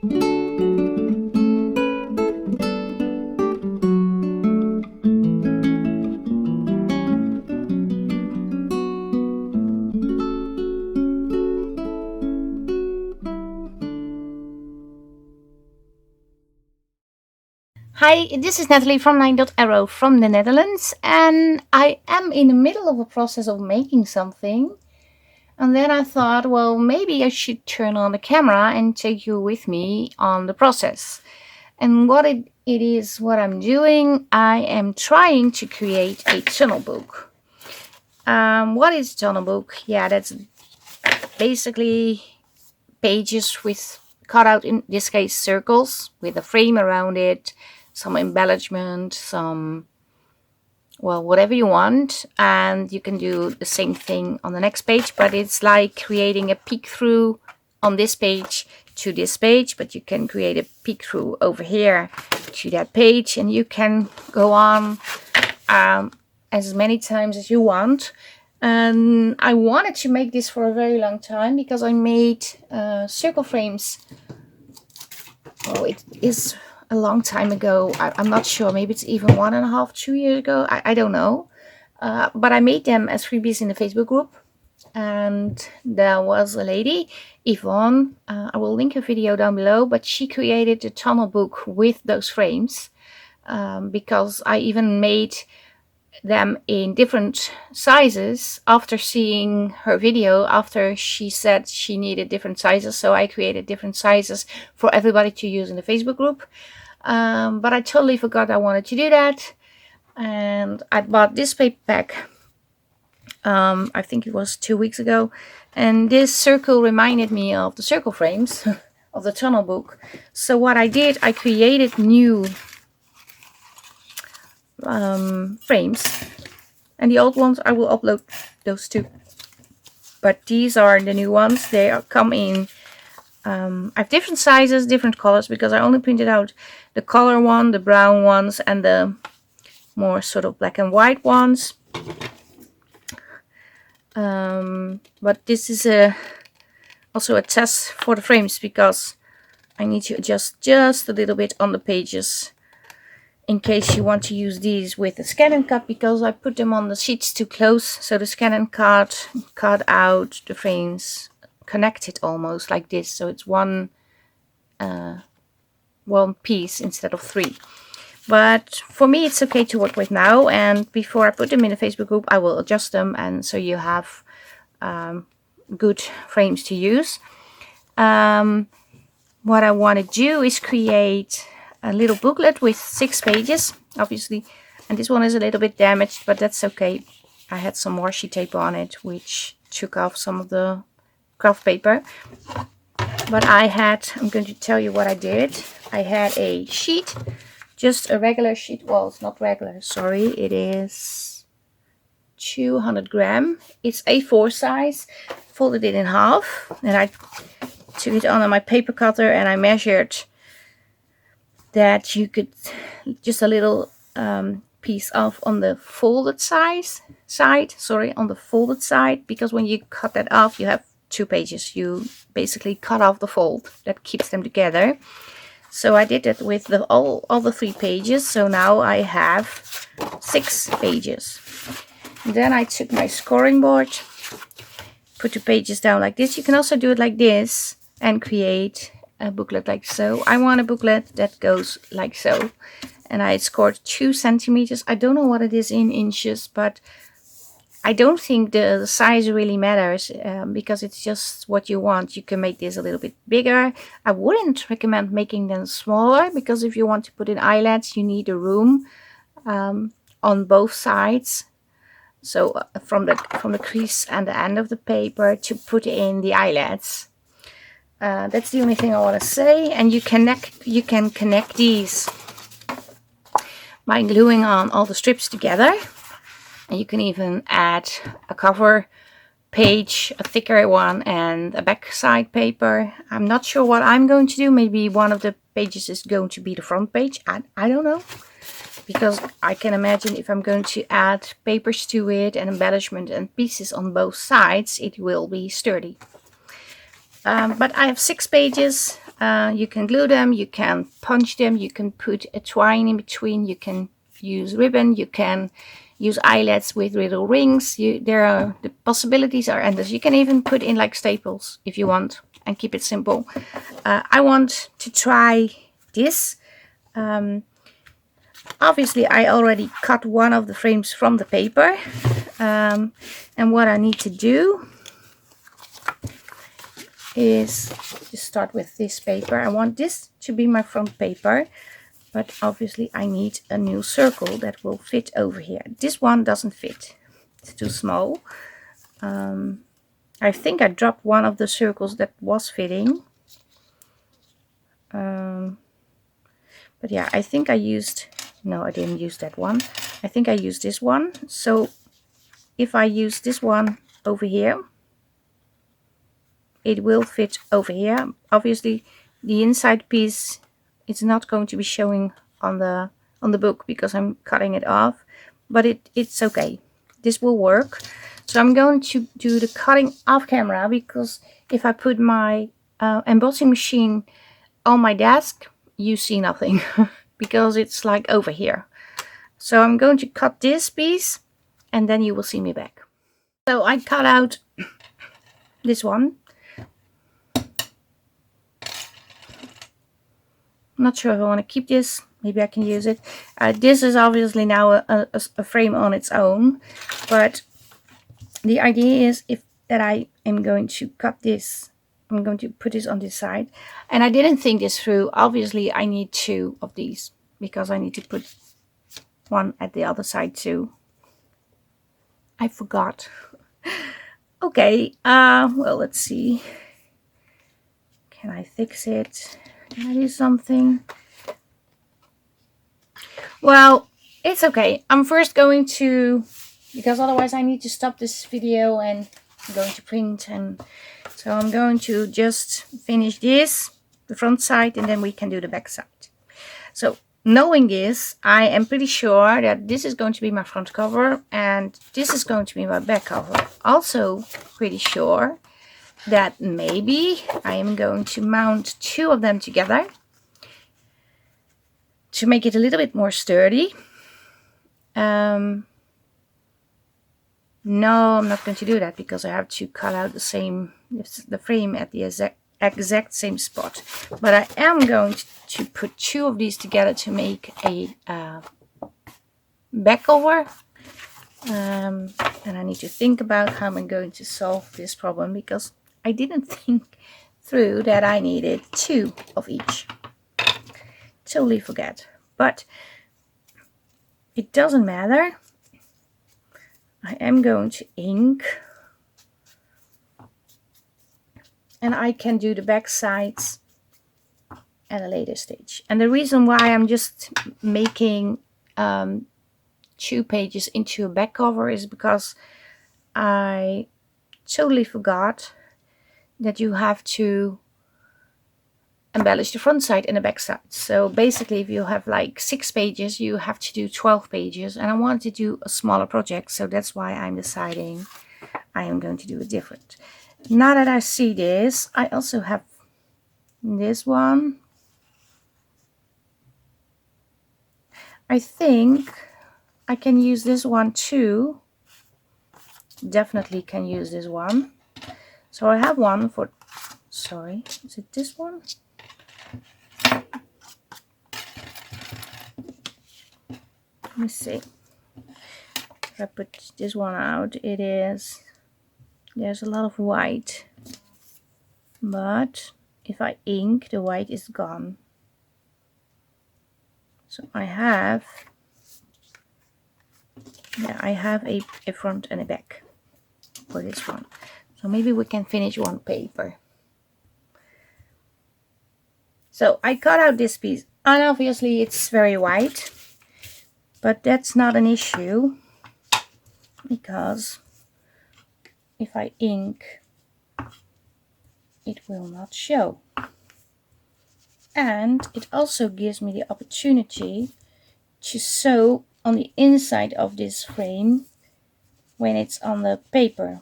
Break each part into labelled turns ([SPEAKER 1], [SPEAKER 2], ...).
[SPEAKER 1] Hi, this is Nathalie from LineDotArrow from the Netherlands, and I am in the middle of a process of making something. And then I thought, well, maybe I should turn on the camera and take you with me on the process. And what it is, what I'm doing, I am trying to create a tunnel book. What is a tunnel book? Yeah, that's basically pages with cut out, in this case, circles with a frame around it, some embellishment, some, well, whatever you want. And you can do the same thing on the next page, but it's like creating a peek through on this page to this page, but you can create a peek through over here to that page, and you can go on as many times as you want. And I wanted to make this for a very long time because I made circle frames. Oh, it is a long time ago. I'm not sure. Maybe it's even 1.5, 2 years ago. I don't know. But I made them as freebies in the Facebook group. And there was a lady, Yvonne. I will link her video down below. But she created a tunnel book with those frames. Because I even made them in different sizes after seeing her video, after she said she needed different sizes. So I created different sizes for everybody to use in the Facebook group. But I totally forgot I wanted to do that. And I bought this paper pack, I think it was 2 weeks ago. And this circle reminded me of the circle frames of the tunnel book. So what I did, I created new frames, and the old ones I will upload those too, but these are the new ones. They come in I have different sizes, different colors, because I only printed out the color one, the brown ones, and the more sort of black and white ones. But this is also a test for the frames, because I need to adjust just a little bit on the pages in case you want to use these with a scan and cut, because I put them on the sheets too close. So the scan and cut out the frames, connected almost like this. So it's one piece instead of 3. But for me, it's okay to work with now. And before I put them in the Facebook group, I will adjust them, and so you have good frames to use. What I want to do is create a little booklet with 6 pages, obviously, and this one is a little bit damaged, but that's okay. I had some washi tape on it, which took off some of the craft paper. But I'm going to tell you what I did. I had a sheet, just a regular sheet. Well, it's not regular, sorry, it is 200 gram. It's A4 size. Folded it in half, and I took it on my paper cutter, and I measured that you could just a little piece off on the folded side, because when you cut that off, you have 2 pages. You basically cut off the fold that keeps them together. So I did that with all the 3 pages. So now I have 6 pages. And then I took my scoring board, put the pages down like this. You can also do it like this and create a booklet like so. I want a booklet that goes like so, and I scored 2 centimeters. I don't know what it is in inches, but I don't think the size really matters, because it's just what you want. You can make this a little bit bigger. I wouldn't recommend making them smaller, because if you want to put in eyelets, you need a room on both sides. So from the crease and the end of the paper to put in the eyelets. That's the only thing I want to say. And you can connect these by gluing on all the strips together. And you can even add a cover page, a thicker one, and a back side paper. I'm not sure what I'm going to do. Maybe one of the pages is going to be the front page. I don't know. Because I can imagine if I'm going to add papers to it and embellishment and pieces on both sides, it will be sturdy. But I have 6 pages. You can glue them, you can punch them, you can put a twine in between, you can use ribbon, you can use eyelets with little rings. The possibilities are endless. You can even put in like staples if you want and keep it simple. I want to try this. Obviously I already cut one of the frames from the paper, and what I need to do is just start with this paper. I want this to be my front paper, but obviously I need a new circle that will fit over here. This one doesn't fit, it's too small. I think I dropped one of the circles that was fitting, but yeah, I think I used, no, I didn't use that one. I think I used this one. So if I use this one over here, it will fit over here. Obviously the inside piece, it's not going to be showing on the book because I'm cutting it off, but it's okay, this will work. So I'm going to do the cutting off camera, because if I put my embossing machine on my desk, you see nothing because it's like over here. So I'm going to cut this piece and then you will see me back. So I cut out this one. I'm not sure if I want to keep this. Maybe I can use it. This is obviously now a frame on its own, but the idea is that I am going to cut this. I'm going to put this on this side, and I didn't think this through. Obviously I need two of these because I need to put one at the other side too. I forgot. Okay, well, let's see. Can I fix it? Can I do something? Well, it's okay. I'm first going to, because otherwise I need to stop this video and I'm going to print, and so I'm going to just finish this, the front side, and then we can do the back side. So knowing this, I am pretty sure that this is going to be my front cover and this is going to be my back cover. Also pretty sure that maybe I am going to mount two of them together to make it a little bit more sturdy. No, I'm not going to do that because I have to cut out the frame at the exact same spot. But I am going to put two of these together to make a back cover. And I need to think about how I'm going to solve this problem, because I didn't think through that I needed two of each. Totally forget, but it doesn't matter. I am going to ink, and I can do the back sides at a later stage. And the reason why I'm just making 2 pages into a back cover is because I totally forgot that you have to embellish the front side and the back side. So basically, if you have like 6 pages, you have to do 12 pages, and I want to do a smaller project, so that's why I'm deciding I am going to do it different. Now that I see this, I also have this one. I think I can use this one too. Definitely can use this one. So I have one for, sorry, is it this one? Let me see. If I put this one out, it is, there's a lot of white, but if I ink, the white is gone. So I have, yeah, I have a front and a back for this one. So maybe we can finish one paper. So I cut out this piece, and obviously it's very white, but that's not an issue, because if I ink, it will not show. And it also gives me the opportunity to sew on the inside of this frame when it's on the paper.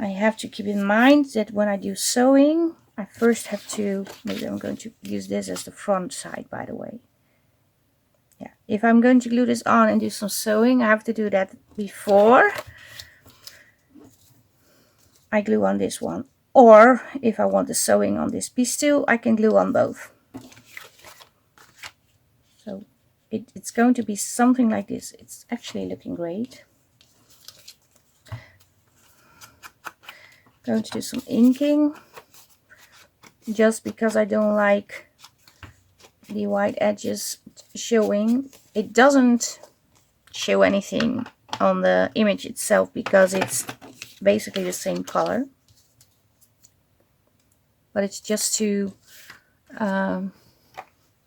[SPEAKER 1] I have to keep in mind that when I do sewing, I first have to, maybe I'm going to use this as the front side, by the way. Yeah, if I'm going to glue this on and do some sewing, I have to do that before I glue on this one. Or if I want the sewing on this piece too, I can glue on both. So it's going to be something like this. It's actually looking great. Going to do some inking, just because I don't like the white edges showing. It doesn't show anything on the image itself because it's basically the same color, but it's just to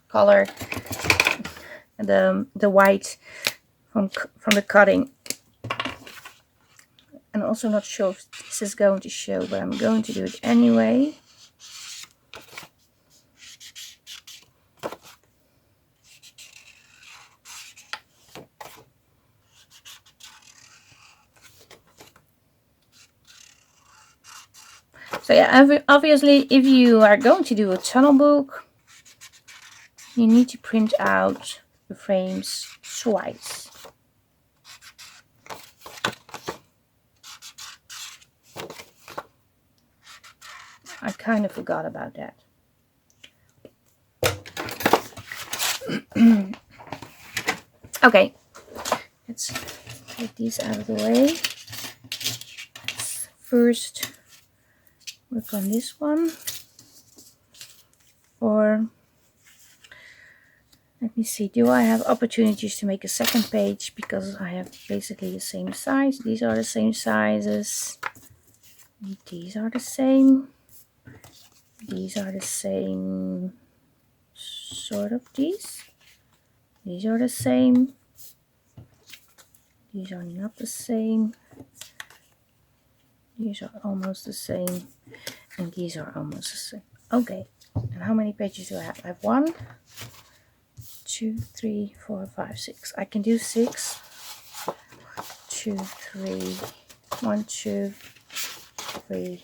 [SPEAKER 1] color the white from the cutting. I'm also not sure if this is going to show, but I'm going to do it anyway. So yeah, obviously if you are going to do a tunnel book, you need to print out the frames twice. I kind of forgot about that. Okay, let's take these out of the way. Let's first work on this one. Or let me see, do I have opportunities to make a second page because I have basically the same size? These are the same sizes. These are the same. These are the same, sort of these. These are the same. These are not the same. These are almost the same. And these are almost the same. Okay, and how many pages do I have? I have 1, 2, 3, 4, 5, 6. I can do 6. 2, 3, 1, 2, 3,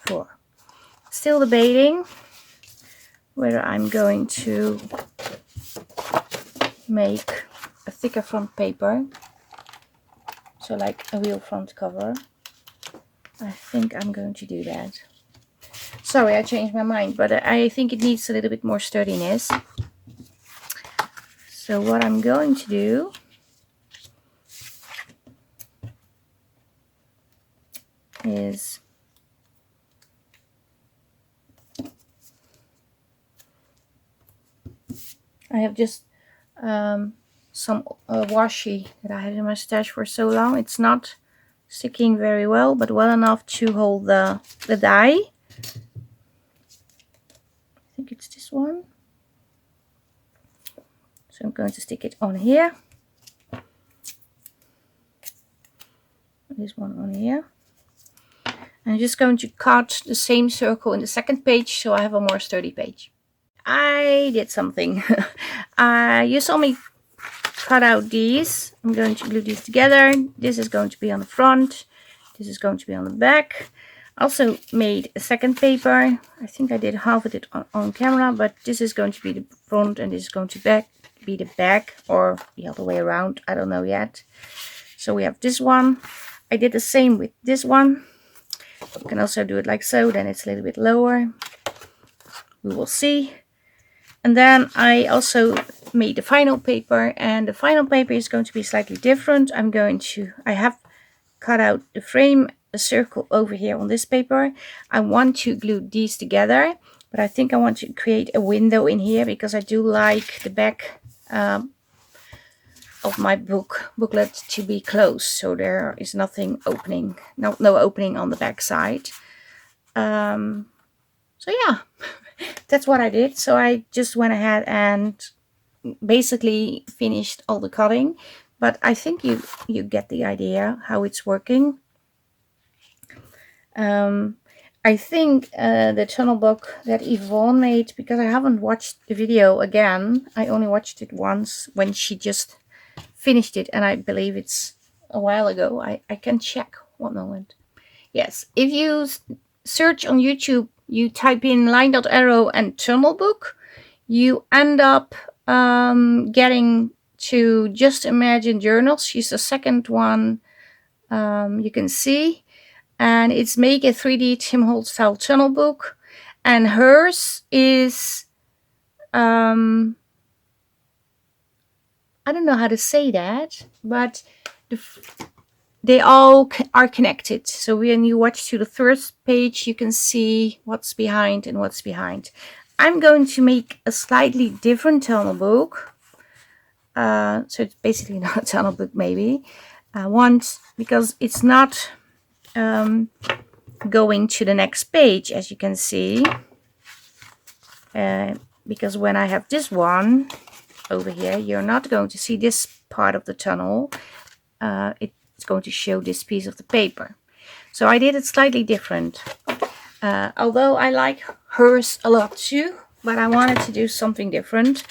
[SPEAKER 1] 4. Still debating whether I'm going to make a thicker front paper, so like a real front cover. I think I'm going to do that. Sorry, I changed my mind, but I think it needs a little bit more sturdiness. So what I'm going to do is I have just some washi that I had in my stash for so long. It's not sticking very well, but well enough to hold the die. I think it's this one. So I'm going to stick it on here. This one on here. And I'm just going to cut the same circle in the second page so I have a more sturdy page. I did something. You saw me cut out these. I'm going to glue these together. This is going to be on the front. This is going to be on the back. Also made a second paper. I think I did half of it on camera, but this is going to be the front and this is going to be the back, or the other way around. I don't know yet. So we have this one. I did the same with this one. You can also do it like so, then it's a little bit lower. We will see. And then I also made the final paper, and the final paper is going to be slightly different. I have cut out the frame, a circle over here on this paper. I want to glue these together, but I think I want to create a window in here because I do like the back of my booklet to be closed, so there is nothing opening, no opening on the back side. So yeah, that's what I did. So I just went ahead and basically finished all the cutting, but I think you get the idea how it's working. I think the channel book that Yvonne made, because I haven't watched the video again, I only watched it once when she just finished it, and I believe it's a while ago. I can check one moment. Yes, if you search on YouTube, you type in LineDotArrow and Tunnel Book, you end up getting to Just Imagine Journals. She's the second one you can see. And it's Make a 3D Tim Holtz style tunnel book. And hers is, I don't know how to say that, but they all are connected. So when you watch to the first page, you can see what's behind and what's behind. I'm going to make a slightly different tunnel book. So it's basically not a tunnel book, maybe. Because it's not going to the next page, as you can see. Because when I have this one over here, you're not going to see this part of the tunnel. It's going to show this piece of the paper. So I did it slightly different. Although I like hers a lot too, but I wanted to do something different.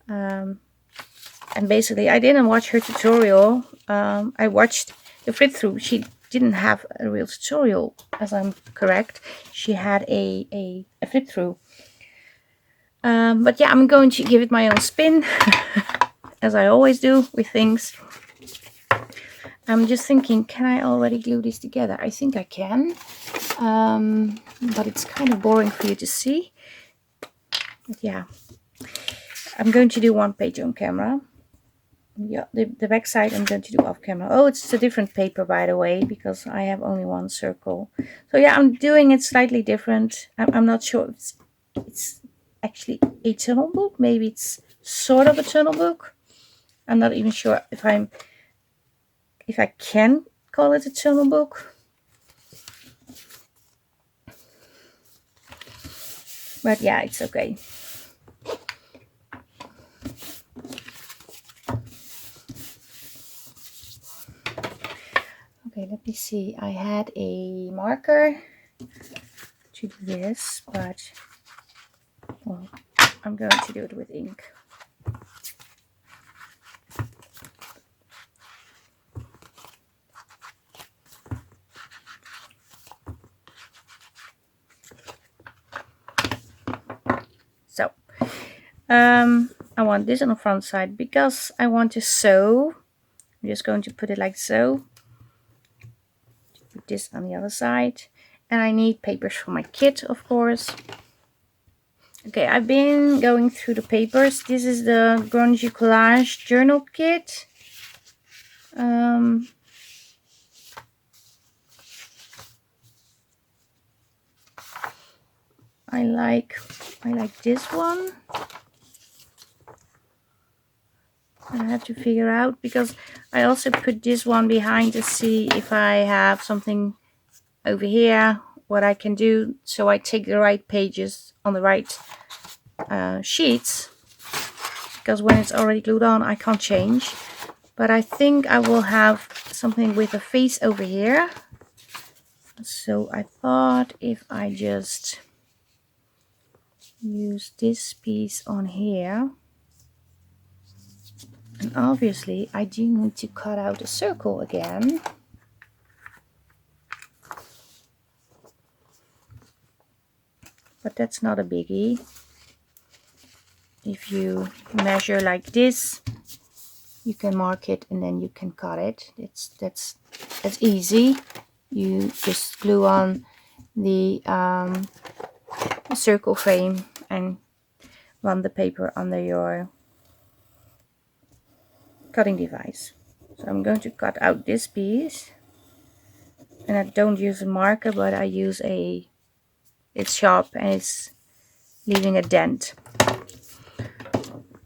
[SPEAKER 1] And basically, I didn't watch her tutorial. I watched the flip through. She didn't have a real tutorial, as I'm correct. She had a flip through. But yeah, I'm going to give it my own spin, as I always do with things. I'm just thinking, can I already glue this together? I think I can, but it's kind of boring for you to see. But yeah, I'm going to do one page on camera. Yeah, the back side I'm going to do off camera. Oh, it's a different paper, by the way, because I have only one circle. So yeah, I'm doing it slightly different. I'm not sure if it's actually a tunnel book. Maybe it's sort of a tunnel book. I'm not even sure if I can call it a tunnel book. But yeah, it's okay. Okay, let me see. I had a marker to do this, but well, I'm going to do it with ink. So, I want this on the front side because I want to sew. I'm just going to put it like so. Put this on the other side. And I need papers for my kit, of course. Okay, I've been going through the papers. This is the Grunge Collage Journal Kit. I like this one. I have to figure out, because I also put this one behind to see if I have something over here, what I can do, so I take the right pages on the right sheets, because when it's already glued on I can't change. But I think I will have something with a face over here, so I thought if I just use this piece on here, and obviously I do need to cut out a circle again. But that's not a biggie. If you measure like this, you can mark it and then you can cut it. That's easy. You just glue on the circle frame and run the paper under your cutting device. So I'm going to cut out this piece, and I don't use a marker, but I use it's sharp and it's leaving a dent.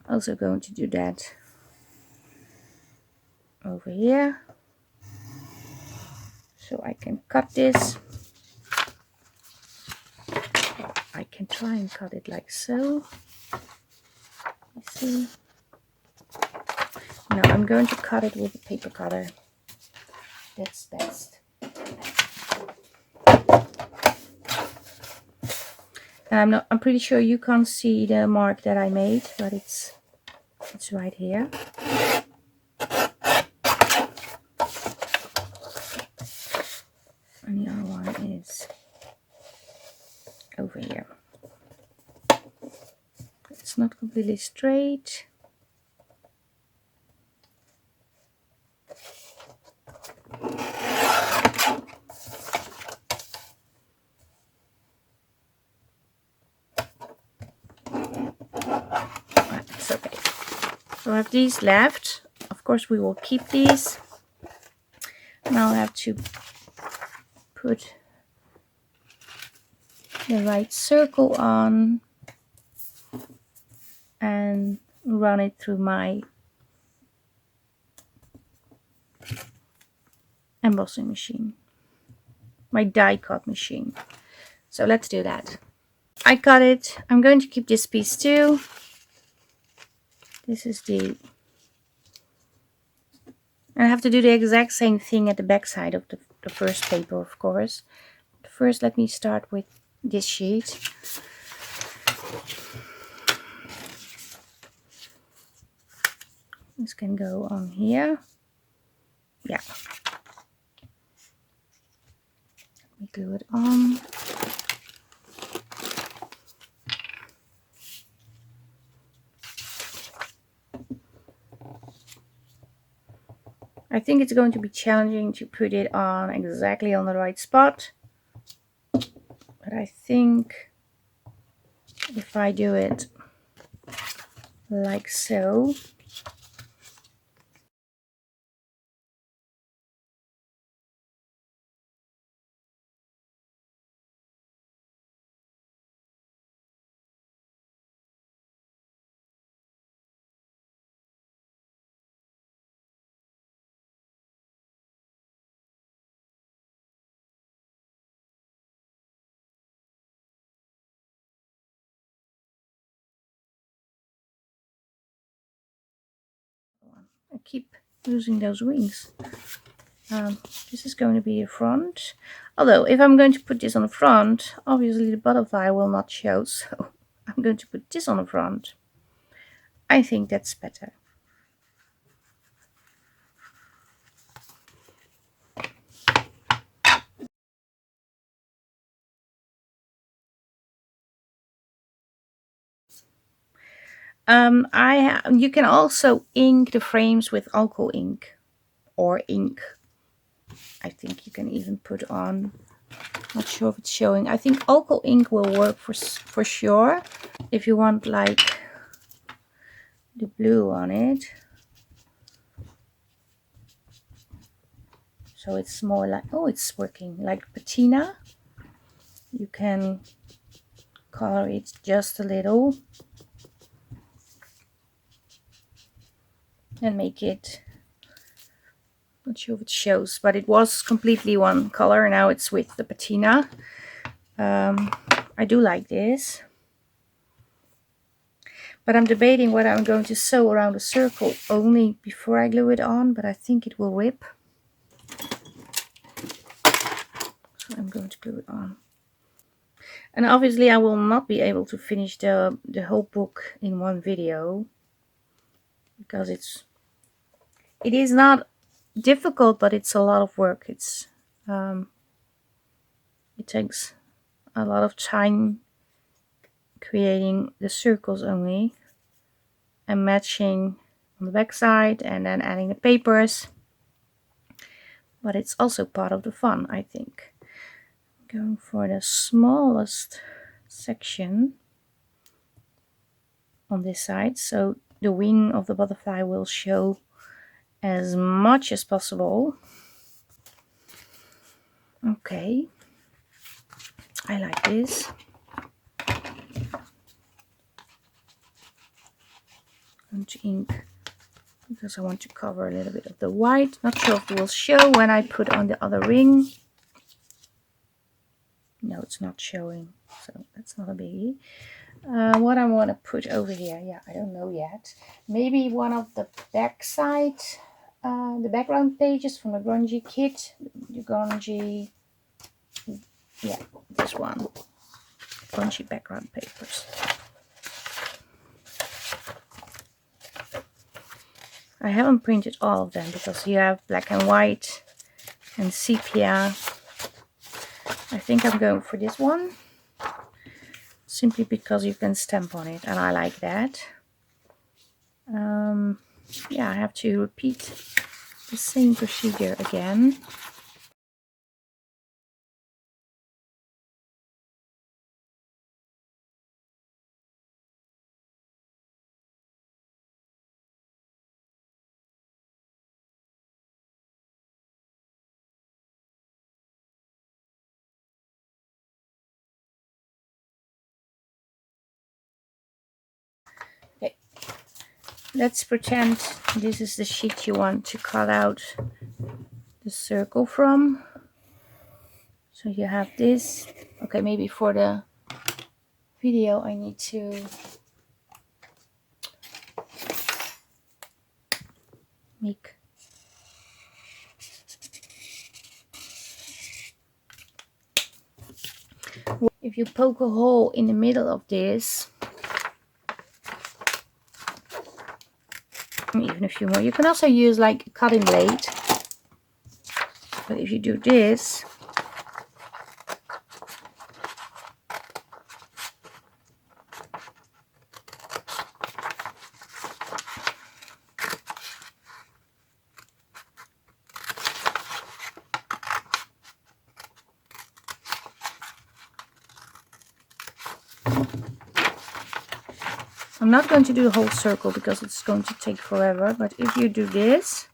[SPEAKER 1] Also going to do that over here, so I can cut this. I can try and cut it like so. Let's see. No, I'm going to cut it with a paper cutter. That's best. And I'm pretty sure you can't see the mark that I made, but it's right here. And the other one is it's not completely straight. It's okay. So I have these left. Of course we will keep these. Now I have to put the right circle on and run it through my embossing machine, my die cut machine. So let's do that. I cut it. I'm going to keep this piece too. This is the... I have to do the exact same thing at the back side of the first paper, of course. But first, let me start with this sheet. This can go on here. Yeah. Let me glue it on. I think it's going to be challenging to put it on exactly on the right spot. But I think if I do it like so, I keep losing those wings. This is going to be the front. Although, if I'm going to put this on the front, obviously the butterfly will not show, so I'm going to put this on the front. I think that's better. You can also ink the frames with alcohol ink or ink. I think you can even put on, not sure if it's showing. I think alcohol ink will work for sure. If you want like the blue on it. So it's more like, oh, it's working like patina. You can color it just a little and make it, not sure if it shows, but it was completely one color. Now it's with the patina. I do like this, but I'm debating whether I'm going to sew around the circle only before I glue it on, but I think it will rip. So I'm going to glue it on. And obviously I will not be able to finish the whole book in one video, because it is not difficult, but it's a lot of work. It takes a lot of time creating the circles only and matching on the back side and then adding the papers, but it's also part of the fun, I think. Going for the smallest section on this side, so the wing of the butterfly will show as much as possible. Okay, I like this. I'm going to ink because I want to cover a little bit of the white. Not sure if it will show when I put on the other ring. No, it's not showing, so that's not a biggie. What I want to put over here, yeah, I don't know yet. Maybe one of the back side, the background pages from the Grunge Kit. The Grunge, yeah, this one. Grunge background papers. I haven't printed all of them because you have black and white and sepia. I think I'm going for this one. simply because you can stamp on it, and I like that. Yeah, I have to repeat the same procedure again. Okay. Let's pretend this is the sheet you want to cut out the circle from. So you have this. Okay, maybe for the video I need to make if you poke a hole in the middle of this, even a few more. You can also use like a cutting blade, but if you do this, I'm not going to do the whole circle because it's going to take forever, but if you do this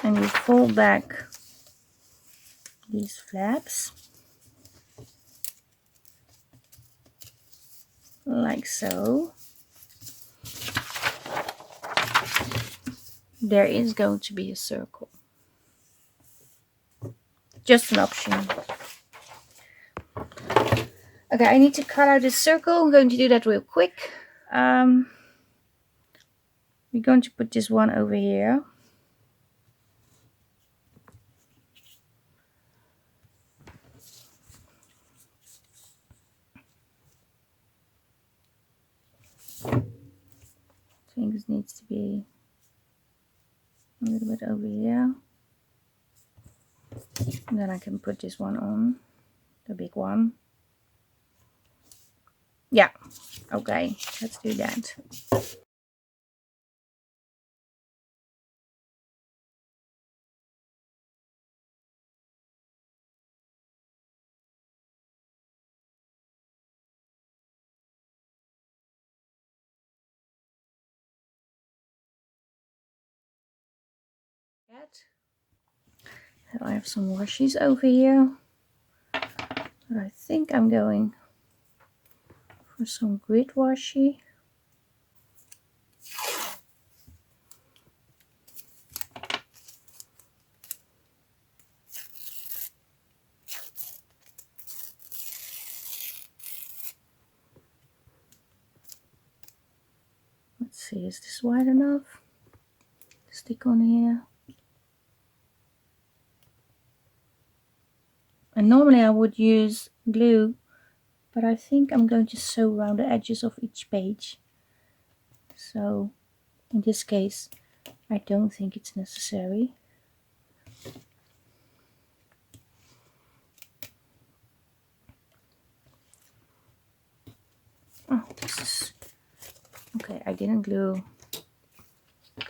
[SPEAKER 1] and you fold back these flaps like so, there is going to be a circle. Just an option. Okay, I need to cut out this circle. I'm going to do that real quick. We're going to put this one over here. I think this needs to be a little bit over here. And then I can put this one on, the big one. Yeah, okay, let's do that. So I have some washies over here. But I think I'm going for some grit washi. Let's see, is this wide enough to stick on here? And normally I would use glue, but I think I'm going to sew around the edges of each page. So in this case, I don't think it's necessary. Oh, this is okay. I didn't glue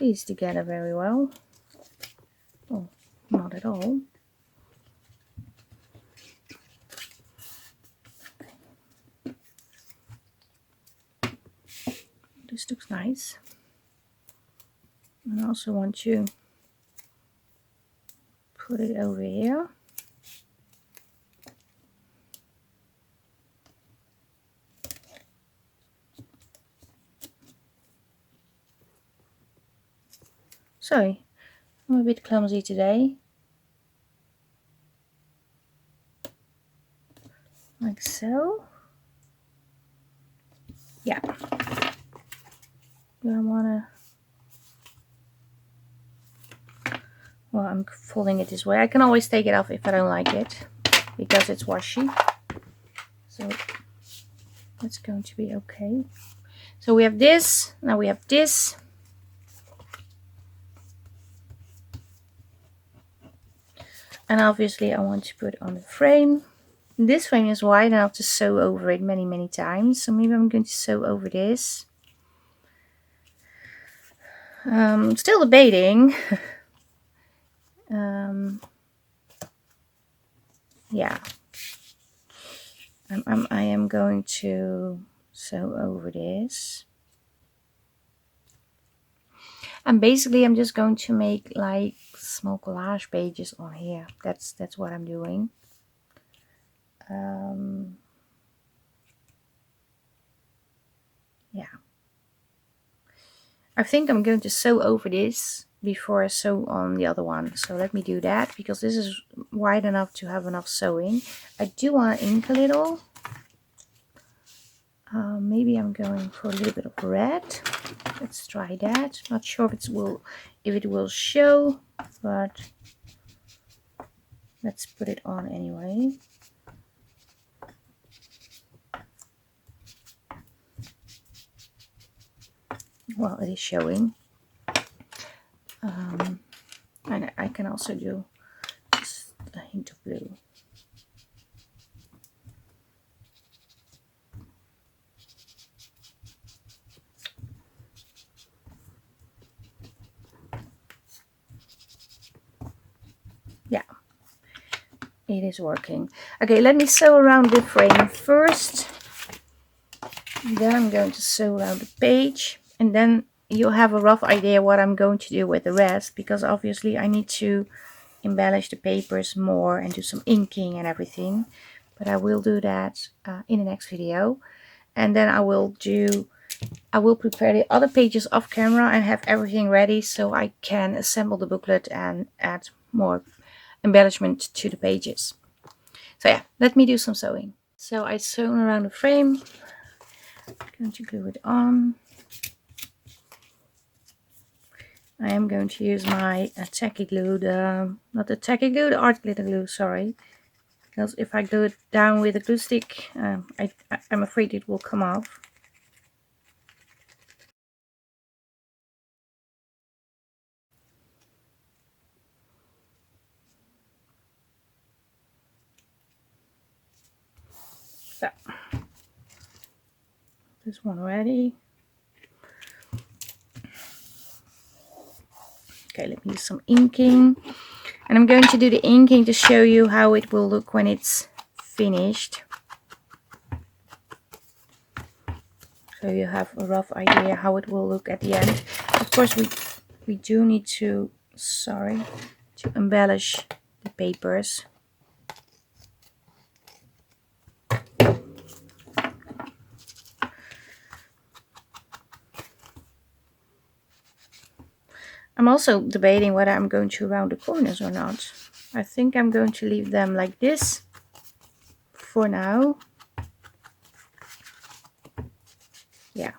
[SPEAKER 1] these together very well. Oh, not at all. This looks nice. And I also want to put it over here. Sorry, I'm a bit clumsy today. Like so. Yeah. Do I wanna... Well, I'm folding it this way. I can always take it off if I don't like it, because it's washi. So that's going to be okay. So we have this, now we have this. And obviously I want to put on the frame. this frame is wide enough to sew over it many times, so maybe I'm going to sew over this. Still debating. Yeah, I am going to sew over this. And basically I'm just going to make like small collage pages on here. That's what I'm doing. Yeah, I think I'm going to sew over this before I sew on the other one. So let me do that, because this is wide enough to have enough sewing. I do want to ink a little. Maybe I'm going for a little bit of red. Let's try that. Not sure if it will show, but let's put it on anyway. Well, it is showing. And I can also do just a hint of blue. Yeah, it is working. Okay, let me sew around the frame first. Then I'm going to sew around the page, and then you'll have a rough idea what I'm going to do with the rest, because obviously I need to embellish the papers more and do some inking and everything. But I will do that in the next video. And then I will prepare the other pages off camera and have everything ready so I can assemble the booklet and add more embellishment to the pages. So yeah, let me do some sewing. So I sewn around the frame. I'm going to glue it on. I am going to use my tacky glue, not the tacky glue, the art glitter glue, sorry. Because if I glue it down with a glue stick, I'm afraid it will come off. So, this one ready. Okay, let me do some inking. And I'm going to do the inking to show you how it will look when it's finished. So you have a rough idea how it will look at the end. Of course, we do need to, to embellish the papers. I'm also debating whether I'm going to round the corners or not. I think I'm going to leave them like this for now. Yeah.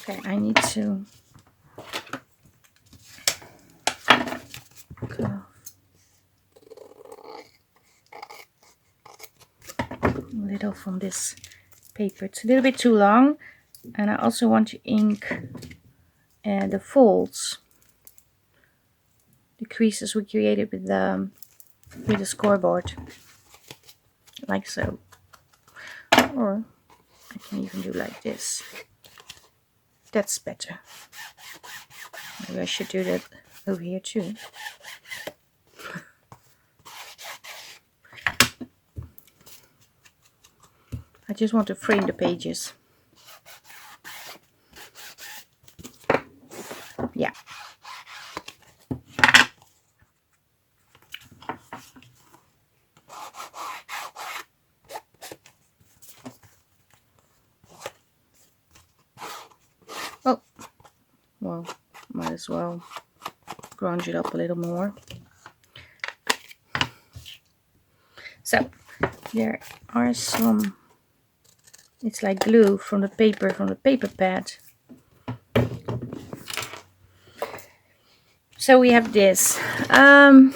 [SPEAKER 1] Okay, I need to go a little from this paper. It's a little bit too long, and I also want to ink the folds, the creases we created with the scoreboard, like so. Or I can even do like this. That's better. Maybe I should do that over here too. I just want to frame the pages. Yeah. Oh, well, might as well grunge it up a little more. So there are some, it's like glue from the paper pad. So we have this. I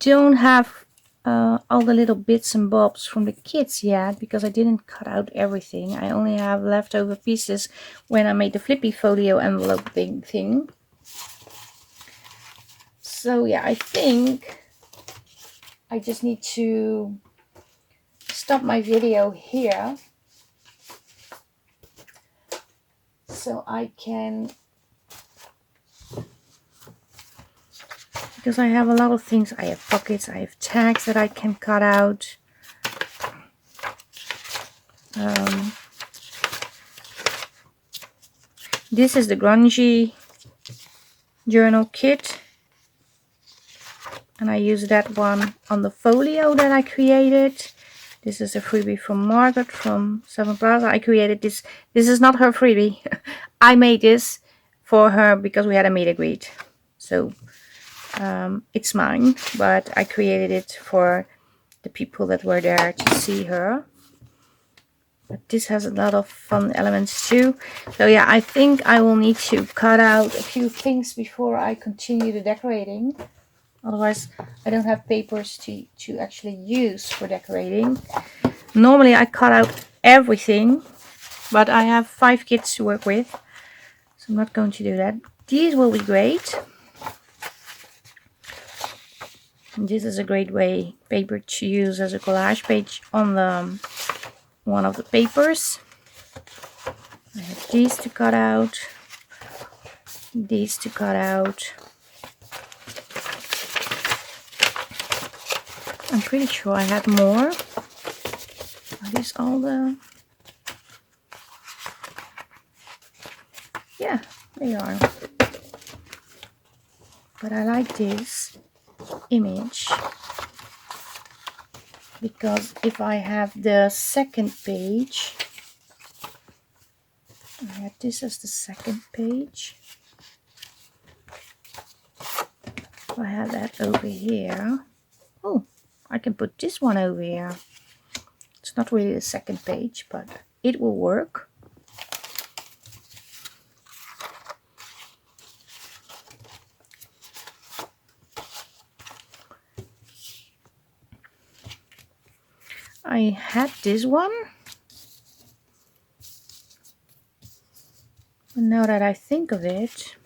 [SPEAKER 1] don't have all the little bits and bobs from the kits yet, because I didn't cut out everything. I only have leftover pieces when I made the flippy folio envelope thing. So yeah, I think I just need to stop my video here so I can, because I have a lot of things. I have pockets, I have tags that I can cut out. This is the Grunge Journal Kit, and I use that one on the folio that I created. This is a freebie from Margaret from Seven Plaza. I created this. This is not her freebie. I made this for her because we had a meet and greet. So it's mine, but I created it for the people that were there to see her. But this has a lot of fun elements too. So yeah, I think I will need to cut out a few things before I continue the decorating. Otherwise, I don't have papers to actually use for decorating. Normally, I cut out everything, but I have 5 kits to work with, so I'm not going to do that. These will be great. And this is a great paper to use as a collage page on the one of the papers. I have these to cut out, these to cut out. I'm pretty sure I had more. Are these all the... Yeah, they are. But I like this image because if I have the second page, I have this as the second page. If I have that over here, oh, I can put this one over here. It's not really the second page, but it will work. I had this one, but now that I think of it,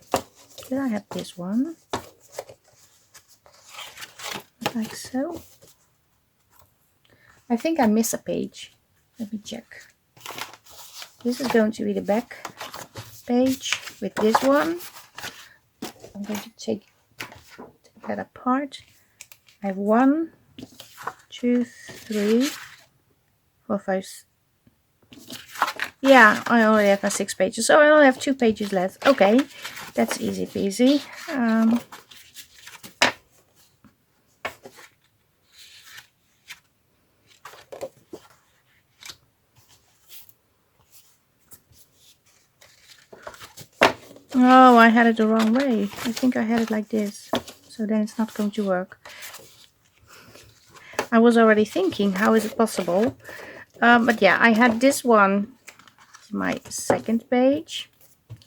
[SPEAKER 1] did I have this one? Like so. I think I miss a page. Let me check. This is going to be the back page with this one. I'm going to take that apart. I have 1, 2, 3, 4, 5. Yeah, I already have my 6 pages, so I only have 2 pages left. Okay, that's easy peasy. Oh, I had it the wrong way. I think I had it like this, so then it's not going to work. I was already thinking, how is it possible? But yeah, I had this one, my second page.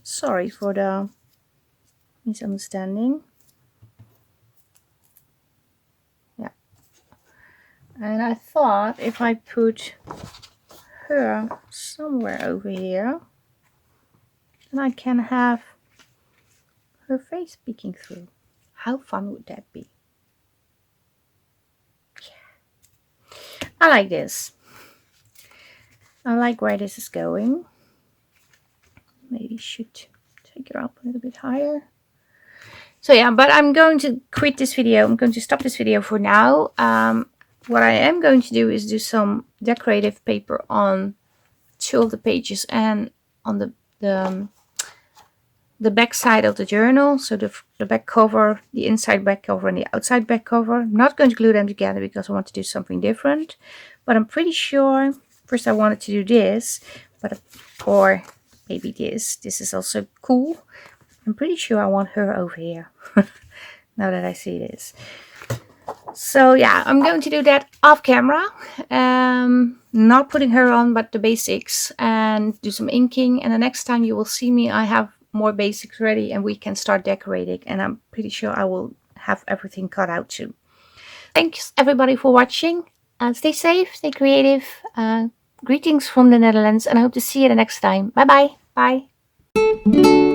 [SPEAKER 1] Sorry for the misunderstanding. Yeah. And I thought if I put her somewhere over here, then I can have her face peeking through. How fun would that be? Yeah. I like this. I like where this is going. Maybe should take her up a little bit higher. So yeah, but I'm going to quit this video. I'm going to stop this video for now. What I am going to do is do some decorative paper on 2 of the pages and on the back side of the journal. So the back cover, the inside back cover and the outside back cover. I'm not going to glue them together because I want to do something different. But I'm pretty sure, first I wanted to do this, or maybe this. This is also cool. I'm pretty sure I want her over here. Now that I see this. So yeah, I'm going to do that off camera. Not putting her on, but the basics, and do some inking. And the next time you will see me, I have more basics ready and we can start decorating. And I'm pretty sure I will have everything cut out too. Thanks everybody for watching. Stay safe, stay creative. Greetings from the Netherlands, and I hope to see you the next time. Bye bye. Bye.